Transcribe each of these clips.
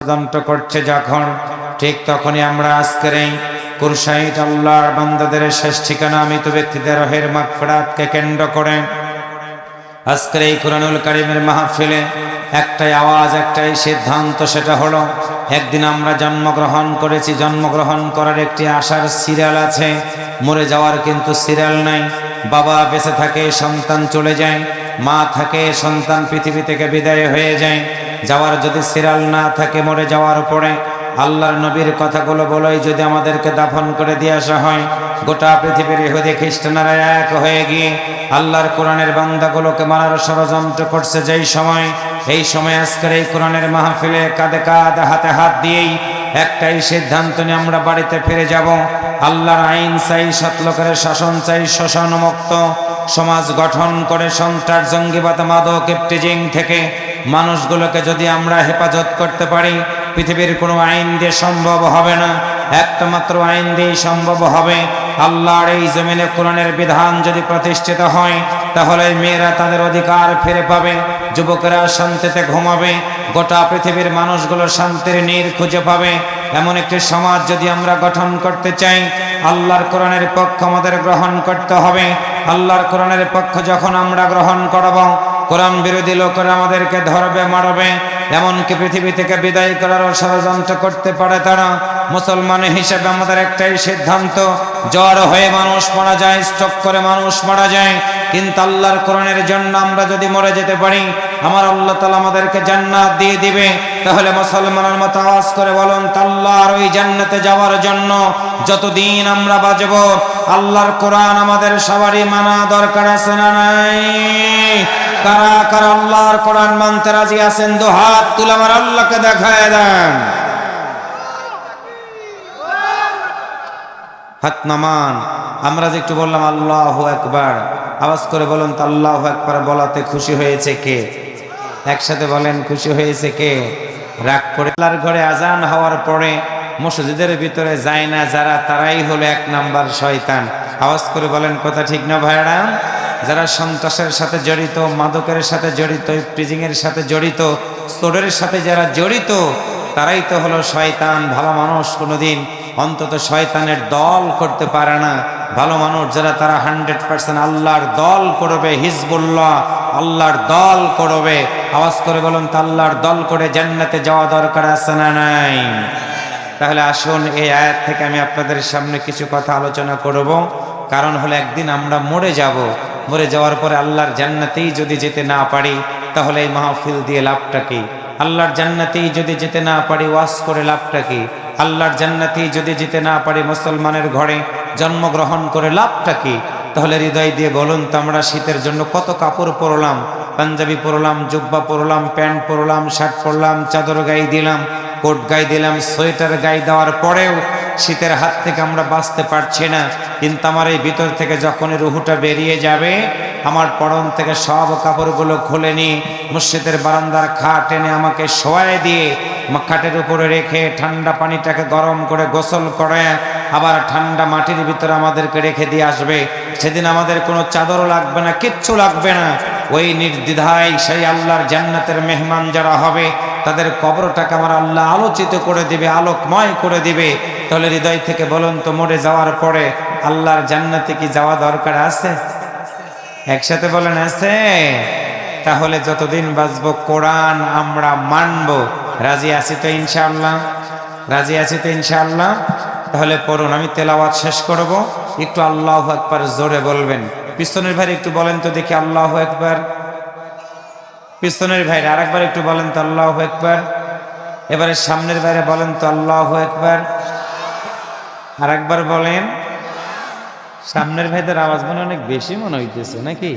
ষড়যন্ত্র করছে যখন, ঠিক তখনই আমরা আজকের এই কুরসাইট আল্লাহর বান্দাদের শেষ ঠিকানা মৃত ব্যক্তিদের রহের মাগফিরাতকে কেন্দ্র করে আজকের এই কুরআনুল কারীমের মাহফিলে একটাই আওয়াজ, একটাই সিদ্ধান্ত, সেটা হলো একদিন আমরা জন্মগ্রহণ করেছি, জন্মগ্রহণ করার একটি আশার সিরিয়াল আছে, মরে যাওয়ার কিন্তু সিরিয়াল নাই। বাবা বেঁচে থাকে, সন্তান চলে যায়, মা থাকে, সন্তান পৃথিবী থেকে বিদায় হয়ে যায়। যাওয়ার যদি সিরিয়াল না থাকে, মরে যাওয়ার পরে আল্লাহর নবীর কথাগুলো বলেই যদি আমাদেরকে দাফন করে দিয়ে আসা হয়, গোটা পৃথিবীর ইহুদি খ্রিস্টানরা এক হয়ে গিয়ে আল্লাহর কোরআনের বান্দাগুলোকে মারার ষড়যন্ত্র করছে যেই সময়, এই সময় আজকের এই কোরআনের মাহফিলে কাঁধে কাঁধ হাতে হাত দিয়েই একটাই সিদ্ধান্ত নিয়ে আমরা বাড়িতে ফিরে যাব। আল্লাহর আইন চাই, সৎলোকের শাসন চাই, শোষণ মুক্ত সমাজ গঠন করে সন্ত্রাস, জঙ্গিবাদ, মাদক, ইফটিজিং থেকে মানুষগুলোকে যদি আমরা হেফাজত করতে পারি, পৃথিবীর কোনো আইন দিয়ে সম্ভব হবে না, একটা মাত্র আইন দিয়েই সম্ভব হবে। আল্লাহর এই জমিনে কোরআনের বিধান যদি প্রতিষ্ঠিত হয়, তাহলে মেয়েরা তাদের অধিকার ফিরে পাবে, যুবকেরা শান্তিতে ঘুমাবে, গোটা পৃথিবীর মানুষগুলো শান্তির নীড় খুঁজে পাবে। এমন একটি সমাজ যদি আমরা গঠন করতে চাই, আল্লাহর কোরআনের পক্ষ আমাদের গ্রহণ করতে হবে। আল্লাহর কোরআনের পক্ষ যখন আমরা গ্রহণ করব, কোরআন বিরোধী লোকেরা আমাদেরকে ধরবে, মারবে, এমনকি পৃথিবী থেকে বিদায় করার ষড়যন্ত্র করতে পারে তারা। মুসলমান হিসেবে আমাদের একটাই সিদ্ধান্ত, জ্বর হয়ে মানুষ মারা যায়, স্ট্রোক করে মানুষ মারা যায়, কিন্তু আল্লাহর কোরআনের জন্য আমরা যদি মরে যেতে পারি, আমার আল্লাহ তাআলা আমাদেরকে জান্নাত দিয়ে দিবে। তাহলে মুসলমানের মতো আওয়াজ করে বলুন, আল্লাহর ওই জান্নাতে যাওয়ার জন্য যতদিন আমরা বাঁচব, আল্লাহর কোরআন আমাদের সবারই মানা দরকার আছে না নাই? কারা কারা আল্লাহর কোরআন মানতে রাজি আছেন? দু হাত তুলে আমার আল্লাহকে দেখায় দেন। হাত নামান। আমরা যে একটু বললাম আল্লাহু আকবার, আওয়াজ করে বলুন তো আল্লাহু আকবার বলাতে খুশি হয়েছে কে? একসাথে বলেন, খুশি হয়েছে কে? রাগ করে আল্লাহর ঘরে আজান হওয়ার পরে মসজিদের ভিতরে যায় না যারা, তারাই হলো এক নাম্বার শয়তান। আওয়াজ করে বলেন, কথা ঠিক না ভাইরা? যারা সন্ত্রাসের সাথে জড়িত, মাদকের সাথে জড়িত, ইফটিজিংয়ের সাথে জড়িত, চোরের সাথে যারা জড়িত, তারাই তো হলো শয়তান। ভালো মানুষ কোনোদিন অন্তত শয়তানের দল করতে পারে না। ভালো মানুষ যারা, তারা 100% আল্লাহর দল করবে, হিজবুল্লাহ আল্লাহর দল করবে। আওয়াজ করে বলুন তো আল্লাহর দল করে জান্নাতে যাওয়া দরকার আছে না নাই? তাহলে আসুন এই আয়াত থেকে আমি আপনাদের সামনে কিছু কথা আলোচনা করব। কারণ হলো একদিন আমরা মরে যাব, মরে যাওয়ার পরে আল্লাহর জান্নাতেই যদি যেতে না পারি, তাহলে এই মাহফিল দিয়ে লাভটা কি? আল্লাহর জান্নাতেই যদি যেতে না পারি, ওয়াজ করে লাভটা কি? আল্লাহর জান্নাতেই যদি যেতে না পারি, মুসলমানের ঘরে জন্মগ্রহণ করে লাভটা কি? তাহলে হৃদয় দিয়ে বলুন তো, আমরা শীতের জন্য কত কাপড় পরলাম, পাঞ্জাবি পরলাম, জুব্বা পরলাম, প্যান্ট পরলাম, শার্ট পরলাম, চাদর গায়ে দিলাম, কোট গায়ে দিলাম, সোয়েটার গায়ে দেওয়ার পরেও শীতের হাত থেকে আমরা বাঁচতে পারছি না। কিন্তু আমার এই ভিতর থেকে যখন রুহুটা বেরিয়ে যাবে, আমার পরন থেকে সব কাপড়গুলো খুলে নিয়ে মসজিদের বারান্দার খাট এনে আমাকে শোয়ায় দিয়ে খাটের উপরে রেখে ঠান্ডা পানিটাকে গরম করে গোসল করে আবার ঠান্ডা মাটির ভিতরে আমাদেরকে রেখে দিয়ে আসবে। সেদিন আমাদের কোনো চাদরও লাগবে না, কিচ্ছু লাগবে না। ওই নির্দ্বিধায় সেই আল্লাহর জান্নাতের মেহমান যারা হবে, তাদের কবরটাকে আমার আল্লাহ আলোচিত করে দিবে, আলোকময় করে দিবে। তাহলে হৃদয় থেকে বলুন তো, মরে যাওয়ার পরে আল্লাহর জান্নাতে কি যাওয়া দরকার আছে? একসাথে বলেন, আছে? তাহলে যতদিন বাঁচবো কোরআন আমরা মানবো। রাজি আছি তো ইনশাআল্লাহ? রাজি আছি তো ইনশাআল্লাহ? তাহলে পড়ুন, আমি তেলাওয়াত শেষ করব, একটু আল্লাহু আকবার জোরে বলবেন। পিছনের ভাই একটু বলেন তো দেখি আল্লাহু আকবার। পিছনের ভাইরা আরেকবার একটু বলেন তো আল্লাহু আকবার। এবারে সামনের ভাইরা বলেন তো আল্লাহু আকবার। আরেকবার বলেন। সামনের ভাইদের আওয়াজ মনে অনেক বেশি মনে হইতেছে নাকি?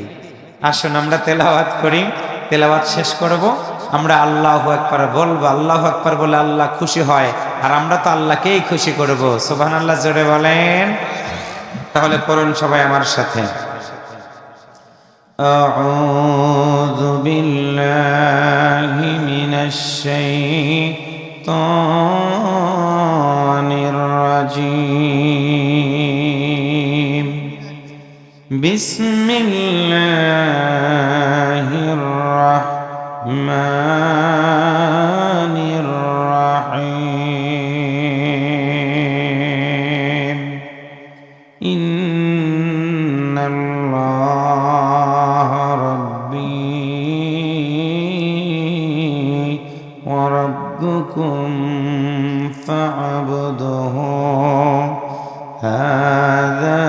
আসুন আমরা তেলাওয়াত করি, তেলাওয়াত শেষ করব, আমরা আল্লাহু আকবার বলবো। আল্লাহু আকবার বলে আল্লাহ খুশি হয়, আর আমরা তো আল্লাহকেই খুশি করব। সুবহানাল্লাহ জোরে বলেন। তাহলে পড়ুন সবাই আমার সাথে। আউযু বিল্লাহি মিনাশ শাইতানির রাজিম। বিসমিল্লাহির রাহমানির রাহিম। الرحيم إن الله ربي وربكم فاعبدوه هذا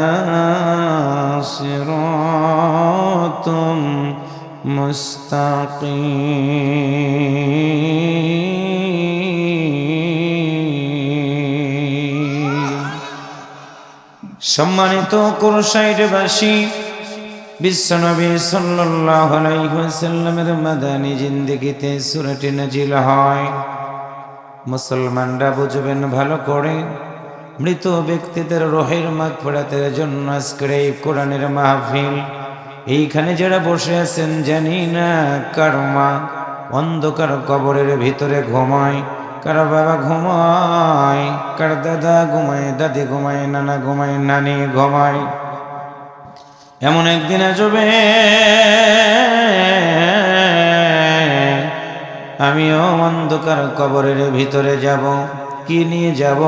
صراط মুস্তাকিম। সম্মানিত কুরশাইরবাসী, বিশ্বনবী সাল্লাল্লাহু আলাইহি ওয়াসাল্লামের মাদানী জিন্দেগিতে সূরাটি নাজিল হয়। মুসলমানরা বুঝবেন ভালো করে, মৃত ব্যক্তিদের রোহের মাগফিরাতের জন্য আজকের এই কোরআনের মাহফিল। এইখানে যারা বসে আছেন জানি না কার মা অন্ধকার কবরের ভিতরে ঘুমায়, কার বাবা ঘুমায়, কার দাদা ঘুমায়, দাদি ঘুমায়, নানা ঘুমায়, নানি ঘুমায়। এমন একদিন আসবে আমিও অন্ধকার কবরের ভিতরে যাব। কি নিয়ে যাব?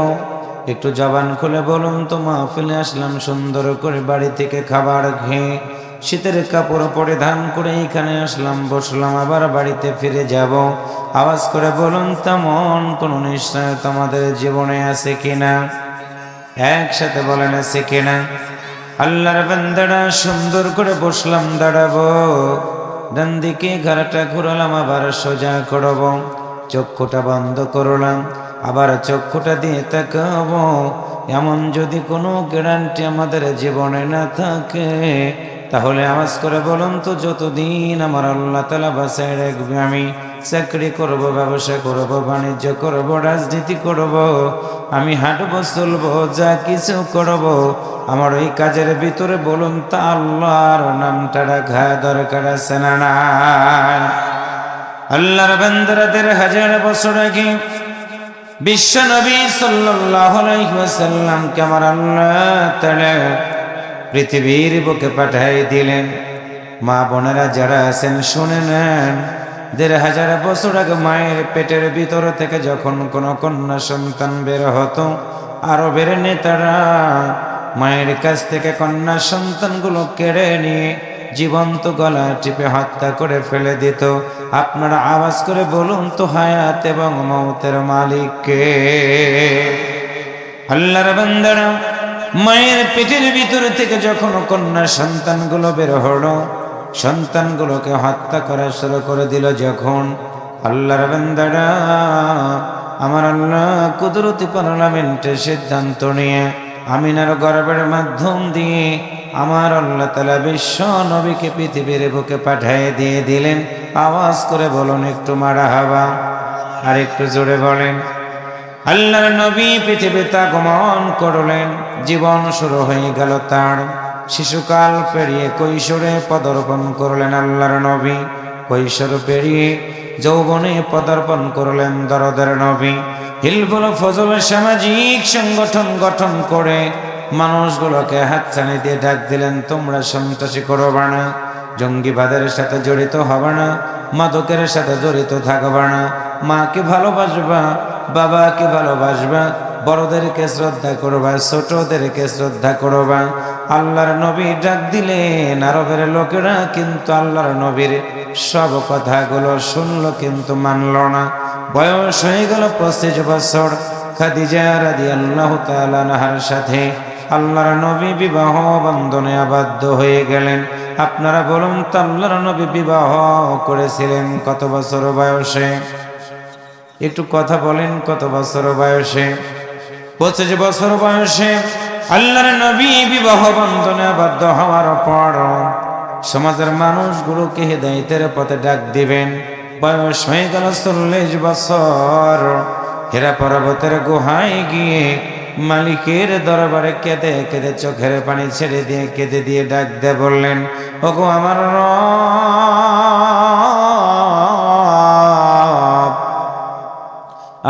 একটু জবান খুলে বলুন তো। মাহফিলে আসলাম সুন্দর করে, বাড়ি থেকে খাবার খেয়ে শীতের কাপড় পরিধান করে এখানে আসলাম, বসলাম, আবার বাড়িতে ফিরে যাব। আওয়াজ করে বলুন তেমন কোন নিশ্চয়তা আমাদের জীবনে আছে কিনা? একসাথে বলেন আছে কিনা? আল্লাহর বান্দারা সুন্দর করে বসলাম, দাঁড়াবো, ডান দিকে ঘাড়টা ঘুরালাম, আবার সোজা করব, চক্ষুটা বন্ধ করলাম, আবার চক্ষুটা দিয়ে তাকাবো। এমন যদি কোনো গ্যারান্টি আমাদের জীবনে না থাকে, তাহলে আওয়াজ করে বলুন তো, যতদিন আমার আল্লাহ তাআলা বাঁচায় রাখবে আমি চাকরি করব, ব্যবসা করব, বাণিজ্য করব, রাজনীতি করব, আমি হাঁটবো, চলবো, যা কিছু করব, আমার ওই কাজের ভিতরে বলুন তা আল্লাহর নামটা রাখা দরকার আছে না নাই? আল্লাহর বান্দারা ১,৫০০ বছর আগে বিশ্ব নবী সাল্লাল্লাহু আলাইহি ওয়াসাল্লামকে আমার আল্লাহ তাআলা পৃথিবীর বুকে পাঠিয়ে দিলেন। মা বোনেরা যারা আছেন শুনে নেন, ১,৫০০ বছর আগে মায়ের পেটের ভিতর থেকে যখন কোনো কন্যা সন্তান বের হতো, আরবের নেতারা মায়ের কাছ থেকে কন্যা সন্তানগুলো কেড়ে নিয়ে জীবন্ত গলা টিপে হত্যা করে ফেলে দিত। আপনারা আওয়াজ করে বলুন তো, হায়াত এবং মওতের মালিক কে? আল্লাহর বান্দারা মায়ের পেটের ভিতর থেকে যখন কন্যা সন্তানগুলো বের হলো, সন্তানগুলোকে হত্যা করা শুরু করে দিল যখন, আল্লাহর বান্দারা আমার আল্লাহ কুদরতি পার্লামেন্টের সিদ্ধান্ত নিয়ে আমিনার গর্ভের মাধ্যম দিয়ে আমার আল্লাহ তাআলা বিশ্ব নবীকে পৃথিবীর বুকে পাঠিয়ে দিয়ে দিলেন। আওয়াজ করে বলুন একটু মারহাবা, আর একটু জোরে বলেন। আল্লাহর নবী পৃথিবীতে আগমন করলেন, জীবন শুরু হয়ে গেল তার। শিশুকাল পেরিয়ে কৈশোরে পদার্পণ করলেন আল্লাহর নবী, কৈশোর পেরিয়ে যৌবনে পদার্পণ করলেন দরদের নবী। হিলফুল ফজল সামাজিক সংগঠন গঠন করে মানুষগুলোকে হাতছানি দিয়ে ডাক দিলেন, তোমরা সন্ত্রাসী করবে না, জঙ্গিবাদের সাথে জড়িত হবে না, মাদকের সাথে জড়িত থাকবে না, মাকে ভালোবাসবা, বাবাকে ভালোবাসবা, বড়দেরকে শ্রদ্ধা করবা, ছোটদেরকে শ্রদ্ধা করবা। আল্লাহর নবী ডাক দিলেন, আরবের লোকেরা কিন্তু আল্লাহর নবীর সব কথাগুলো শুনলো কিন্তু মানল না। বয়স হয়ে গেল 25 বছর। খাদিজা রাদিয়াল্লাহু তাআলা আনহার সাথে আল্লাহর নবী বিবাহ বন্ধনে আবদ্ধ হয়ে গেলেন। আপনারা বলুন তো, আল্লাহর নবী বিবাহ করেছিলেন কত বছর বয়সে? একটু কথা বলেন, কত বছর বয়সে? 25 বছর বয়সে আল্লাহর নবী বিবাহ বন্ধনে আবদ্ধ হওয়ার পর সমাজের মানুষগুলোকে হেদায়েতের পথে ডাক দিবেন। বয়স হয়ে গেল 40 বছর। হেরা পর্বতের গুহায় গিয়ে মালিকের দরবারে কেঁদে কেঁদে চোখের পানি ছেড়ে দিয়ে কেঁদে দিয়ে ডাক দিয়ে বললেন, ওগো আমার রব,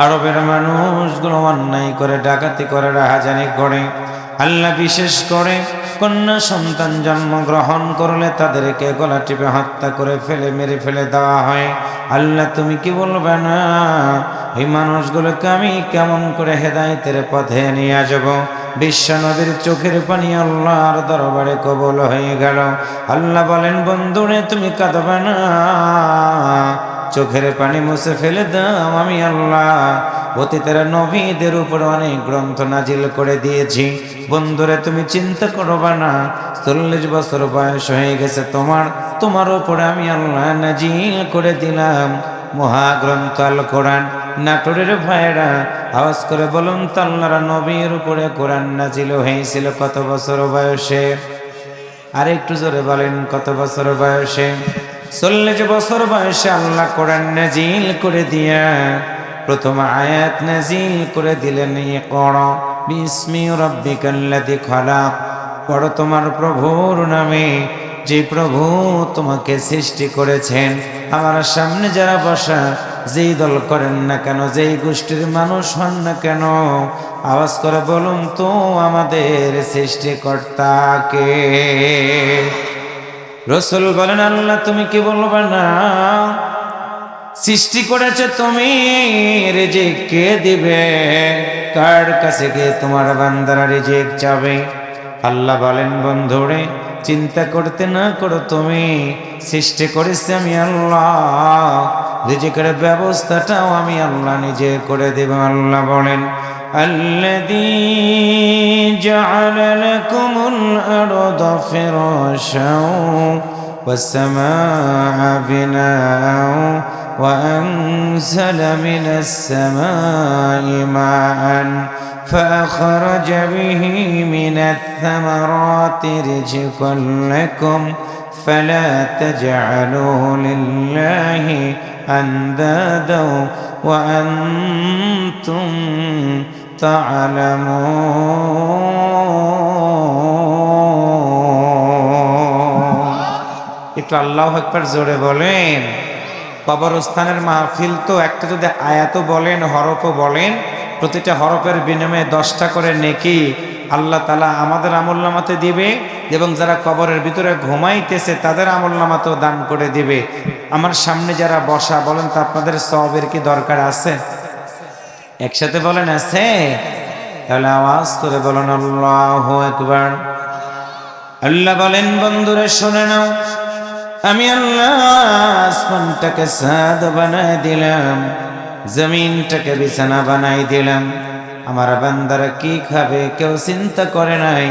আরবের মানুষগুলো অন্যায় করে, ডাকাতি করে, রাহাজানি করে, আল্লাহ বিশেষ করে কন্যা সন্তান জন্মগ্রহণ করলে তাদেরকে গলা টিপে হত্যা করে মেরে ফেলে দেওয়া হয়। আল্লাহ তুমি কি বলবে না এই মানুষগুলোকে আমি কেমন করে হেদায়েতের পথে নিয়ে আসব? বিশ্ব নবীর চোখের পানি আল্লাহর দরবারে কবুল হয়ে গেল। আল্লাহ বলেন, বন্ধুরে তুমি কাঁদবে না, চোখের পানি মুছে ফেলে দাও। আমি আল্লাহ অতীতের নবীদের উপর অনেক গ্রন্থ নাজিল করে দিয়েছি। বন্ধুরে তুমি চিন্তা করবা না, 40 বছর বয়স হয়ে গেছে তোমার উপরে আমি আল্লাহ নাজিল করে দিলাম মহাগ্রন্থ আল কোরআন। নাটোরের ভাইরা আওয়াজ করে বলুন তো, আল্লাহর নবীর উপরে কোরআন নাজিল হয়েছিল কত বছর বয়সে? আর একটু জোরে বলেন, কত বছর বয়সে? 40 বছর বয়সে আল্লাহ কোরআন নাজিল করে দিয়া প্রথম আয়াত নাজিল করে দিলেন, ইকরা বিসমি রাব্বিকাল্লাযী খালাক, পড়ো তোমার প্রভুর নামে, যে প্রভু তোমাকে সৃষ্টি করেছেন। আমার সামনে যারা বসা, যেই দল করেন না কেন, যেই গোষ্ঠীর মানুষ হন না কেন, আওয়াজ করে বলুন তো, আমাদের সৃষ্টিকর্তাকে। রাসূল বলেন, আল্লাহ তুমি কি বলবে না সৃষ্টি করেছে তুমি, রিজিক কে দিবে? কার কাছে গিয়ে তোমার বান্দারা রিজিক চাবে? আল্লাহ বলেন, বন্ধুরে চিন্তা করতে না করো, তুমি সৃষ্টি করেছি আমি আল্লাহ, রিজিকের ব্যবস্থাটাও আমি আল্লাহ নিজে করে দেব। আল্লাহ বলেন, আল্লাযী জাআলা লাকুমুল আরদা ফিরাশাও ওয়াস সামাআ বিনাআও وأنزل من السماء ماء فأخرج به من الثمرات رزقا لكم فلا تجعلوا لله أندادا وأنتم تعلمون। একটু আল্লাহু আকবার জোরে বলেন। কবরস্থানের মাহফিল তো একটা যদি আয়াতও বলেন, হরফও বলেন, প্রতিটা হরফের বিনিময়ে 10টা করে নেকি আল্লাহ তাআলা আমাদের আমলনামাতে দিবে, এবং যারা কবরের ভিতরে ঘুমাইতেছে তাদের আমলনামাতেও দান করে দিবে। আমার সামনে যারা বসা, বলেন তো আপনাদের সওয়াবের কি দরকার আছে? একসাথে বলেন আছে? তাহলে আওয়াজ করে বলেন আল্লাহু আকবার। আল্লাহ বলেন, বন্ধুরা শুনে নাও, আমি আল্লাহ আসমানটাকে ছাদ বানাই দিলাম, জমিনটাকে বিছানা বানাই দিলাম। আমার বান্দারা কি খাবে কেউ চিন্তা করে নাই।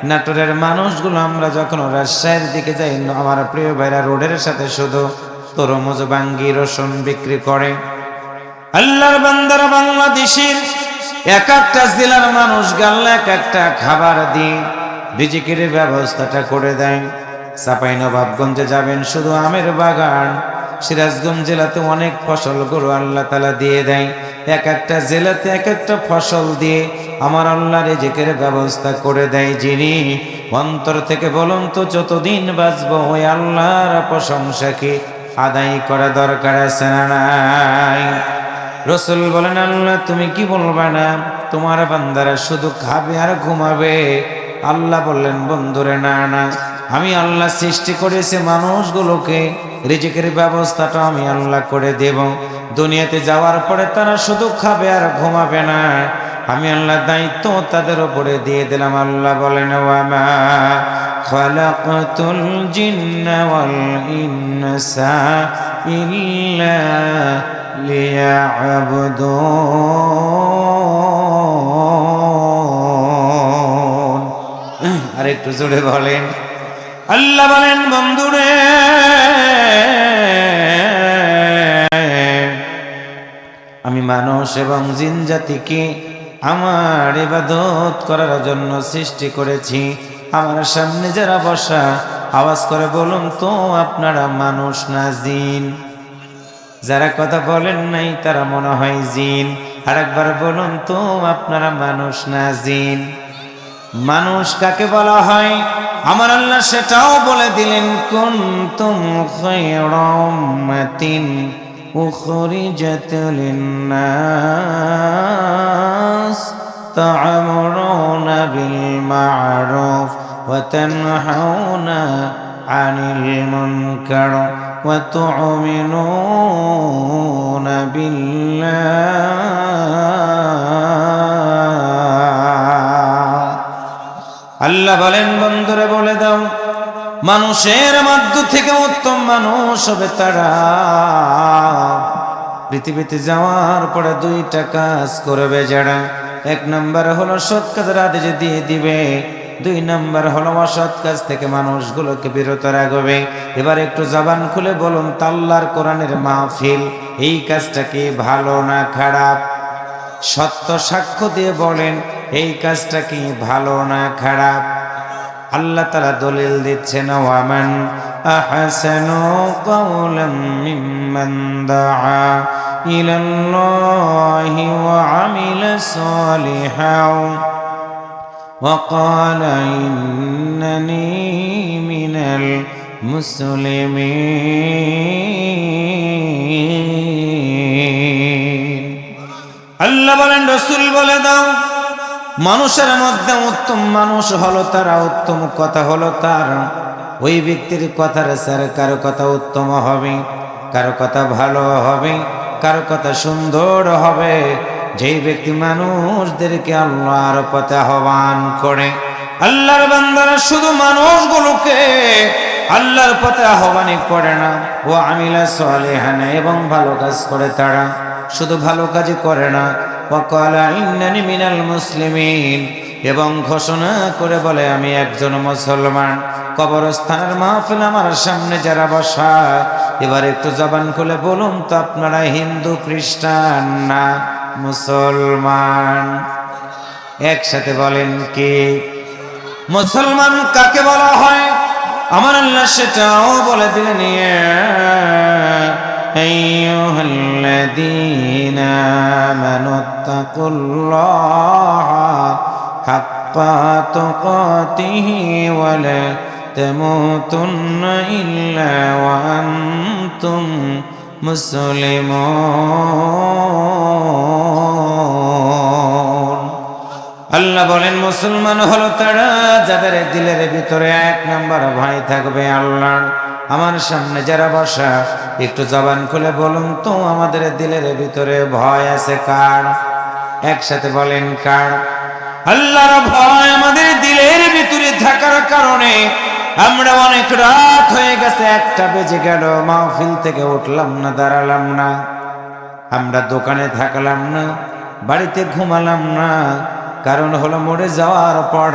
নাটোরের মানুষগুলো আমরা যখন রাজশাহীর দিকে যাই, আমার প্রিয় ভাইরা রোডের সাথে শুধু তরমুজ, বাঙ্গি, রসুন বিক্রি করে। আল্লাহর বান্দারা বাংলাদেশের এক একটা জেলার মানুষ গাল্লা এক একটা খাবার দিয়ে রিজিকের ব্যবস্থাটা করে দেয়। চাঁপাইনবাবগঞ্জে যাবেন, শুধু আমের বাগান। সিরাজগঞ্জ জেলাতে অনেক ফসলগুলো আল্লাহ তাআলা দিয়ে দেয়। এক একটা জেলাতে এক একটা ফসল দিয়ে আমার আল্লাহ রিজিকের ব্যবস্থা করে দেয়। যিনি অন্তর থেকে বলুন তো, যতদিন বাঁচবো ওই আল্লাহর প্রশংসা কি আদায় করা দরকার আছে না নাই? রাসূল বলেন, আল্লাহ তুমি কি বলবা না তোমার বান্দারা শুধু খাবে আর ঘুমাবে? আল্লাহ বললেন, বন্ধুরে না না, আমি আল্লাহ সৃষ্টি করেছি মানুষগুলোকে, রিজিকের ব্যবস্থাটা আমি আল্লাহ করে দেব। দুনিয়াতে যাওয়ার পরে তারা শুধু খাবে আর ঘুমাবে না, আমি আল্লাহ দায়িত্ব তাদের উপরে দিয়ে দিলাম। আল্লাহ বলেন, ওয়ামা খালাকাতুল জিন্না ওয়াল ইনসা ইল্লা লিয়াবুদুন। আর একটু জোরে বলেন। আল্লাহ বলেন, বন্ধুরে আমি মানুষ এবং জিন জাতিকে আমার ইবাদত করার জন্য সৃষ্টি করেছি। আমার সামনে যারা বসা, আওয়াজ করে বলুন তো, আপনারা মানুষ না জিন? যারা কথা বলেন নাই তারা মনে হয় জিন। আরেকবার বলুন তো, আপনারা মানুষ না জিন? মানুষ কাকে বলা হয় আমার আল্লাহ সেটাও বলে দিলেন, কুনতুম খায়রা উম্মাতিন উখরিজাত লিন-নাস তা'মুরুনা বিল মা'রুফ وتنهون عن المنكر وتؤمنون بالله আল্লাহ বলেন বন্ধুরে বলে দাও মানুষের মধ্য থেকে উত্তম মানুষ হবে তারা পৃথিবীতে যাওয়ার পরে দুইটা কাজ করবে যারা এক নাম্বার হলো সৎ কাজের আদেশ দিয়ে দিবে দুই নাম্বার হলো অসৎ কাজ থেকে মানুষগুলোকে বিরত রাখবে এবার একটু জবান খুলে বলুন আল্লাহর কোরআনের মাহফিল এই কাজটা কি ভালো না খারাপ সত্য সাক্ষ্য দিয়ে বলেন এই কাজটা কি ভালো না খারাপ আল্লাহ তাআলা দলিল দিচ্ছেন ওয়ামান আহসানু কাওলাম মিম্মান দাআ ইলাল্লাহি ওয়া আমিলা সালিহান ওয়া ক্বালা ইন্নানী মিনাল মুসলিমিন আল্লাহ বলেন রাসূল বলে দাও মানুষের মধ্যে উত্তম মানুষ হলো তারা উত্তম কথা হলো তার ওই ব্যক্তির কথার স্যার কারো কথা উত্তম হবে কারো কথা ভালো হবে কারো কথা সুন্দর হবে যেই ব্যক্তি মানুষদেরকে আল্লাহর পথে আহ্বান করে আল্লাহর বান্দারা শুধু মানুষগুলোকে আল্লাহর পথে আহ্বানই করে না ও আমিলা সালিহান এবং ভালো কাজ করে তারা শুধু ভালো কাজই করে না ওয়াকালা ইন্নানী মিনাল মুসলিমিন এবং ঘোষণা করে বলে আমি একজন মুসলমান কবরস্থানের মাহফিল আমার সামনে যারা বসা এবার একটু জবান খুলে বলুন তো আপনারা হিন্দু খ্রিস্টান না মুসলমান একসাথে বলেন কি মুসলমান কাকে বলা হয় আমার আল্লাহ সেটাও বলে দিলেন أيها الذين آمنوا اتقوا الله حق تقاته ولا تموتن إلا وأنتم مسلمون আল্লাহ বলেন মুসলমান হলো তারা যাদের দিলের ভিতরে এক নাম্বার ভয় থাকবে আল্লাহর আমার সামনে যারা বসা একটু জবান খুলে বলুন তো আমাদের দিলের ভিতরে ভয় আছে কার একসাথে বলেন কার আল্লাহর ভয় আমাদের দিলের ভিতরে থাকার কারণে আমরা অনেক রাত হয়ে গেছে 1টা বেজে গেল মাহফিল থেকে উঠলাম না দাঁড়ালাম না আমরা দোকানে থাকলাম না বাড়িতে ঘুমালাম না কারণ হলো মরে যাওয়ার পর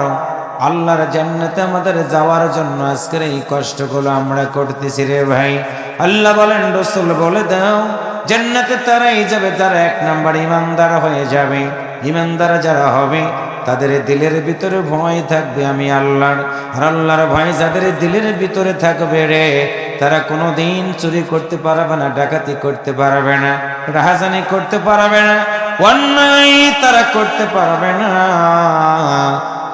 আল্লাহর জান্নাতে আমাদের যাওয়ার জন্য আজকের এই কষ্টগুলো আমরা করতেছি রে ভাই আল্লাহ বলেন রাসূল বলে দাও জান্নাতে তারাই যাবে যারা এক নাম্বার ঈমানদার হয়ে যাবে ঈমানদার যারা হবে তাদের দিলের ভিতরে ভয় থাকবে আমি আল্লাহর আর আল্লাহর ভয় যাদের দিলের ভিতরে থাকবে রে তারা কোনোদিন চুরি করতে পারবে না ডাকাতি করতে পারবে না রাহাজানি করতে পারবে না অন্যায় তারা করতে পারবে না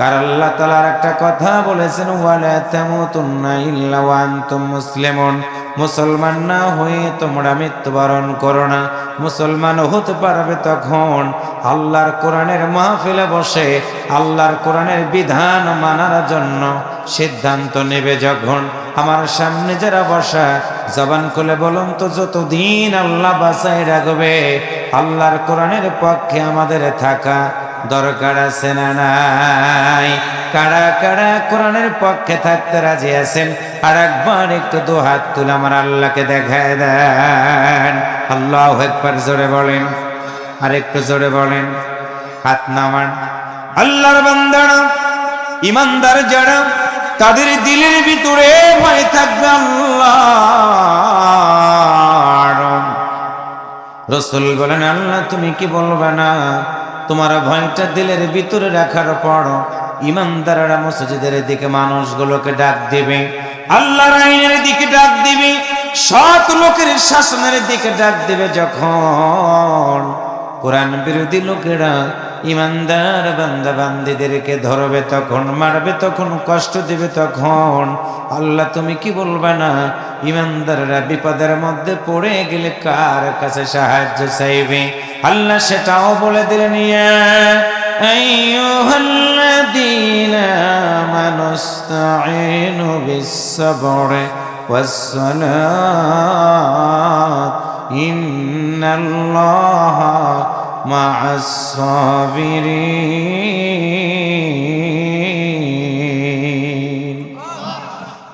কারণ আল্লাহ তাআলা একটা কথা বলেছেন ওয়ালা তামুতুন্না ইল্লা ওয়া আনতুম মুসলিমুন মুসলমান না হয়ে তোমরা মৃত্যুবরণ করো না মুসলমান হতে পারবে তখন আল্লাহর কোরআনের মাহফিলে বসে আল্লাহর কোরআনের বিধান মানার জন্য সিদ্ধান্ত নেবে যখন আমার সামনে যারা বসা জবান খুলে বলুন তো যতদিন আল্লাহ বাঁচায় রাখবে আল্লাহর কোরআনের পক্ষে আমাদের থাকা দরকার আছে না নাই কারা কারা কোরআনের পক্ষে থাকতে রাজি আছেন আর একবার একটু দু হাত তুলে আমার আল্লাহকে দেখায় দেন আল্লাহু আকবার জোরে বলেন আর একটু জোরে বলেন হাত নামান আল্লাহর বান্দারা ঈমানদার যারা তাদের দিলের ভিতরে ভয় থাকবে আল্লাহ রাসূল বলেন আল্লাহ তুমি কি বলবে না তোমার ভয়টা দিলের ভিতরে রাখার পর ঈমানদাররা মসজিদের দিকে মানুষগুলোকে ডাক দিবে আল্লাহর আইনের দিকে ডাক দিবে সৎ লোকের শাসনের দিকে ডাক দিবে যখন কোরআন বিরোধী লোকেরা ঈমানদার বান্দা বান্দীদেরকে ধরবে তখন মারবে তখন কষ্ট দিবে তখন আল্লাহ তুমি কি বলবে না ঈমানদাররা বিপদের মধ্যে পড়ে গেলে কার কাছে সাহায্য চাইবে আল্লাহ সেটাও বলে দিলেন ইয়া আইয়ুহাল্লাযীনা আমানুস ইস্তাঈনু বিস-সাবরি ওয়াস-সালাত ইন্নাল্লাহা মা'আস-সাবিরিন।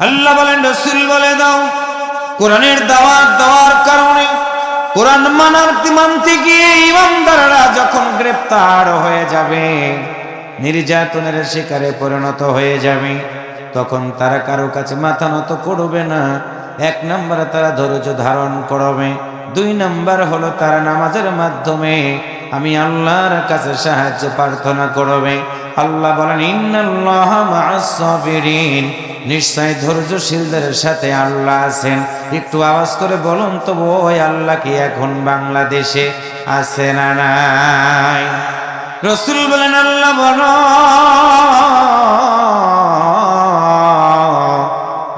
আল্লাহ বলেন, রাসূল বলে দাও, কোরআনের দাওয়াত দেওয়ার কারণে, কোরআন মানতে গিয়ে ইমানদাররা যখন গ্রেফতার হয়ে যাবে, নির্যাতনের শিকারে পরিণত হয়ে যাবে, তখন তারা কারো কাছে মাথা নত করবে না। এক নম্বরে তারা ধৈর্য ধারণ করবে, দুই নম্বর হলো তারা নামাজের মাধ্যমে আমি আল্লাহর কাছে সাহায্য প্রার্থনা করবে। আল্লাহ বলেন, ইন্নাল্লাহা মা'আস-সাবিরিন, নিশ্চয় ধৈর্যশীলদের সাথে আল্লাহ আছেন। একটু আওয়াজ করে বলুন তো, ওই আল্লাহ কি এখন বাংলাদেশে আছে না নাই? রাসূল বলেন, আল্লাহ বলো,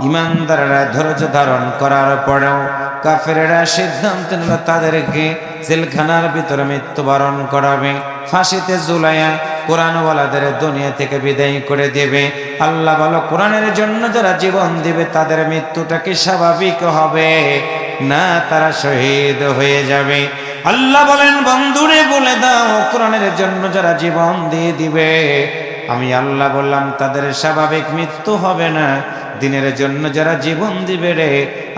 ইমানদাররা ধৈর্য ধারণ করার পরেও কাফেররা সিদ্ধান্ত নিল তাদেরকে জেলখানার ভিতরে মৃত্যুবরণ করাবে, ফাঁসিতে ঝুলাইয়া কোরআনওয়ালাদের দুনিয়া থেকে বিদায় করে দেবে। আল্লাহ বলো, কোরআনের জন্য যারা জীবন দিবে তাদের মৃত্যুটা কি স্বাভাবিক হবে না তারা শহীদ হয়ে যাবে? আল্লাহ বলেন, বন্ধুরে বলে দাও, কোরআনের জন্য যারা জীবন দিয়ে দিবে আমি আল্লাহ বললাম তাদের স্বাভাবিক মৃত্যু হবে না। দিনের জন্য যারা জীবন দিবে রে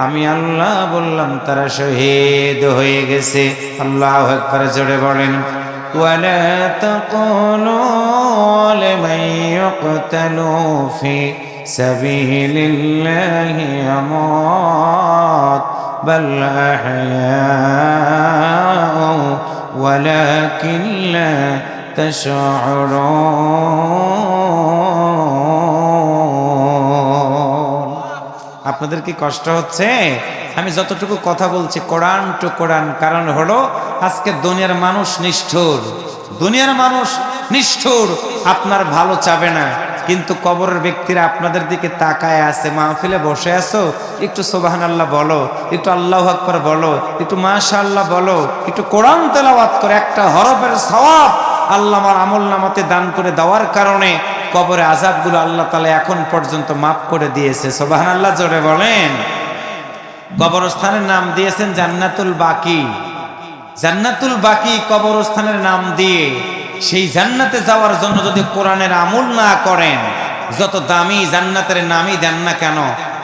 আমি আল্লাহ বললাম তারা শহীদ হয়ে গেছে। আল্লাহু আকবার, জোরে বলেন। ولا تقولوا لمن يقتل في سبيل الله أموات بل أحياء ولكن لا تشعرون। আপনাদের কি কষ্ট হচ্ছে? আমি যতটুকু কথা বলছি কোরআন টু কোরআন, কারণ হলো আজকে দুনিয়ার মানুষ নিষ্ঠুর, দুনিয়ার মানুষ নিষ্ঠুর, আপনার ভালো চাবে না, কিন্তু কবরের ব্যক্তিরা আপনাদের দিকে তাকায় আছে। মাহফিলে বসে আছো, একটু সুবহানাল্লাহ বলো, একটু আল্লাহু আকবার বলো, একটু মাশাআল্লাহ বলো, একটু কোরআন তেলাওয়াত করে একটা হরফের সওয়াব আল্লাহ আমার আমলনামাতে দান করে দেওয়ার কারণে কবরে আযাবগুলো আল্লাহ তাআলা এখন পর্যন্ত মাফ করে দিয়েছে। সুবহানাল্লাহ, জোরে বলেন। কবরস্থানের নাম দিয়েছেন জান্নাতুল বাকি। জান্নাতুল বাকি কবরস্থানের নাম দিয়ে সেই জান্নাতে যাওয়ার জন্য যদি কোরআনের আমল না করেন, যত দামি জান্নাতের নামই দেন না কেন,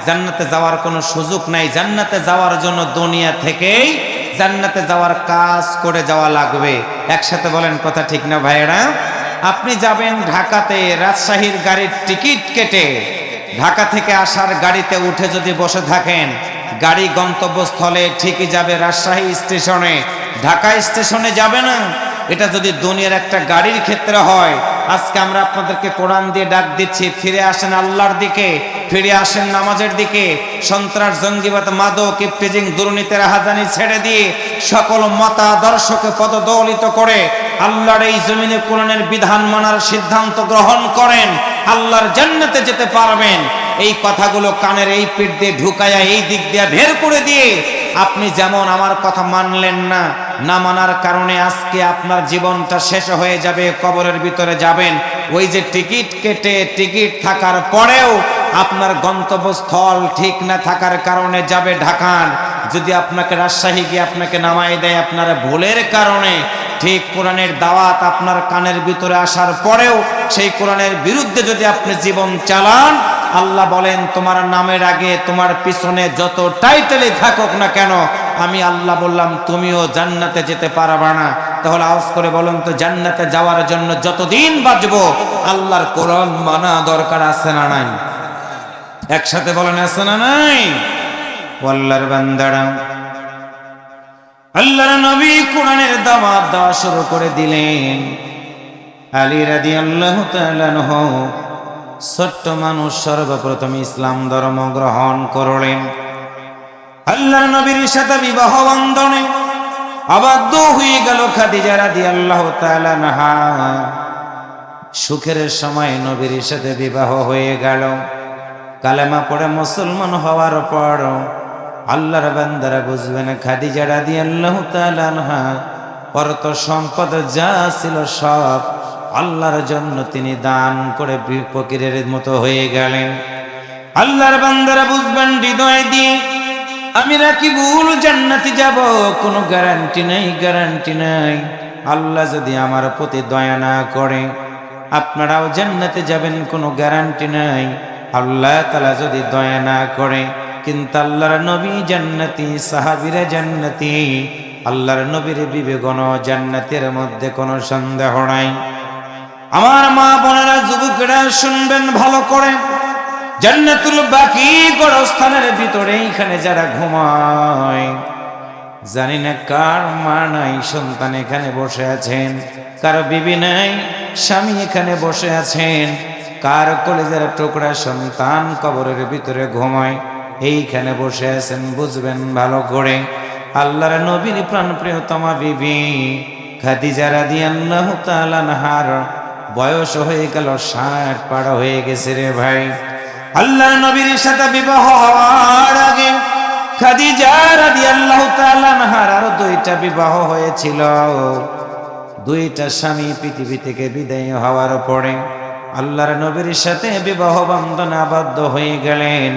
জান্নাতে যাওয়ার কোনো সুযোগ নাই। জান্নাতে যাওয়ার জন্য দুনিয়া থেকেই জান্নাতে যাওয়ার কাজ করে যাওয়া লাগবে। একসাথে বলেন, কথা ঠিক না ভাইয়েরা? আপনি যাবেন ঢাকাতে, রাজশাহীর গাড়ির টিকিট কেটে ঢাকা থেকে আসার গাড়িতে উঠে যদি বসে থাকেন, গাড়ি গন্তব্যস্থলে ঠিকই যাবে রাজশাহী স্টেশনে, ঢাকা স্টেশনে যাবে না। এটা যদি দুনিয়ার একটা গাড়ির ক্ষেত্রে হয়, আজকে আমরা আপনাদেরকে কোরআন দিয়ে ডাক দিচ্ছি, ফিরে আসেন আল্লাহর দিকে, ফিরে আসেন নামাজের দিকে। সন্ত্রাস, জঙ্গিবাদ, মাদক, ইফতিজিং, দুর্নীতির হাজানি ছেড়ে দিয়ে সকল মতাদর্শকে পদদলিত করে আল্লাহর এই জমিনে কোরআনের বিধান মানার সিদ্ধান্ত গ্রহণ করেন, আল্লাহর জান্নাতে যেতে পারবেন। এই কথাগুলো কানের এই পিঠ দিয়ে ঢুকায়া এই দিক দিয়ে বের করে দিয়ে আপনি যেমন আমার কথা মানলেন না, না মানার কারণে আজকে আপনার জীবনটা শেষ হয়ে যাবে, কবরের ভিতরে যাবেন। ওই যে টিকিট কেটে টিকিট থাকার পরেও আপনার গন্তব্যস্থল ঠিক না থাকার কারণে যাবে ঢাকান, যদি আপনাকে রাজশাহী গিয়ে আপনাকে নামাই দেয় আপনার ভুলের কারণে, ঠিক কোরআনের দাওয়াত আপনার কানের ভিতরে আসার পরেও সেই কোরআনের বিরুদ্ধে যদি আপনি জীবন চালান, আল্লাহ বলেন তোমার নামের আগে তোমার পিছনে যত টাইটেলই থাকুক না কেন, আমি আল্লাহ বললাম তুমিও জান্নাতে যেতে পারবা না। তাহলে আওয়াজ করে বলুন তো, জান্নাতে যাওয়ার জন্য যতদিন বাঁচবো আল্লাহর কোরআন মানা দরকার আছে না নাই? একসাথে বলেন, আছে না নাই? আল্লাহর বান্দারা, আল্লাহর নবী কোরআনের দাওয়াত দেওয়া শুরু করে দিলেন। আলী রাদিয়াল্লাহু তাআলা আনহু ছোট্ট মানুষ, সর্বপ্রথম ইসলাম ধর্ম গ্রহণ করলেন। আল্লাহর নবীর সাথে বিবাহ বন্ধনে আবদ্ধ হয়ে গেল খাদিজা রাদিয়াল্লাহু তাআলা আনহা। সুখের সময় নবীর সাথে বিবাহ হয়ে গেল। কালেমা পড়ে মুসলমান হওয়ার পর আল্লাহর বান্দারা বুঝবেন খাদিজা রাদিয়াল্লাহু তাআলা আনহা অর্থ সম্পদ যা ছিল সব আল্লাহর জন্য তিনি দান করে ফকিরের মতো হয়ে গেলেন। আল্লাহর বান্দারা বুঝবেন হৃদয় দিয়ে, আমি রাকিবুল জান্নাতি যাব, কোনো গ্যারান্টি নাই, গ্যারান্টি নাই। আল্লাহ যদি আমার প্রতি দয়া না করে আপনারাও জান্নাতে যাবেন, কোনো গ্যারান্টি নাই। আল্লাহ তাআলা যদি দয়া না করে, কিন্তু আল্লাহর নবী জান্নাতি, সাহাবীরা জান্নাতি, আল্লাহর নবীর বিবেগণ জান্নাতের মধ্যে কোনো সন্দেহ নাই। আমার মা বোনেরা, যুবকেরা শুনবেন ভালো করে, জান্নাতুল বাকি গোরস্থানের ভিতরে এখানে যারা ঘুমায়, জানি না কার মা নাই, সন্তান এখানে বসে আছেন, কার বিবি নাই, স্বামী এখানে বসে আছেন, কার কলেজের টুকরা সন্তান কবরের ভিতরে ঘুমায়, এইখানে বসে আছেন। বুঝবেন ভালো করে, আল্লাহর নবীর প্রাণপ্রিয়তমা বিবি খাদিজা রাদিয়াল্লাহু তাআলা আনহার বয়স হয়ে গেল 60 পার হয়ে গেছে রে ভাই। আল্লাহর নবীর সাথে বিবাহ হওয়ার আগে খাদিজা রাদিয়াল্লাহু তাআলা আনহার আরো 2টা বিবাহ হয়েছিল। 2টা স্বামী পৃথিবী থেকে বিদায় হওয়ার পরে আল্লাহর নবীর সাথে বিবাহ বন্ধনে আবদ্ধ হয়ে গেলেন।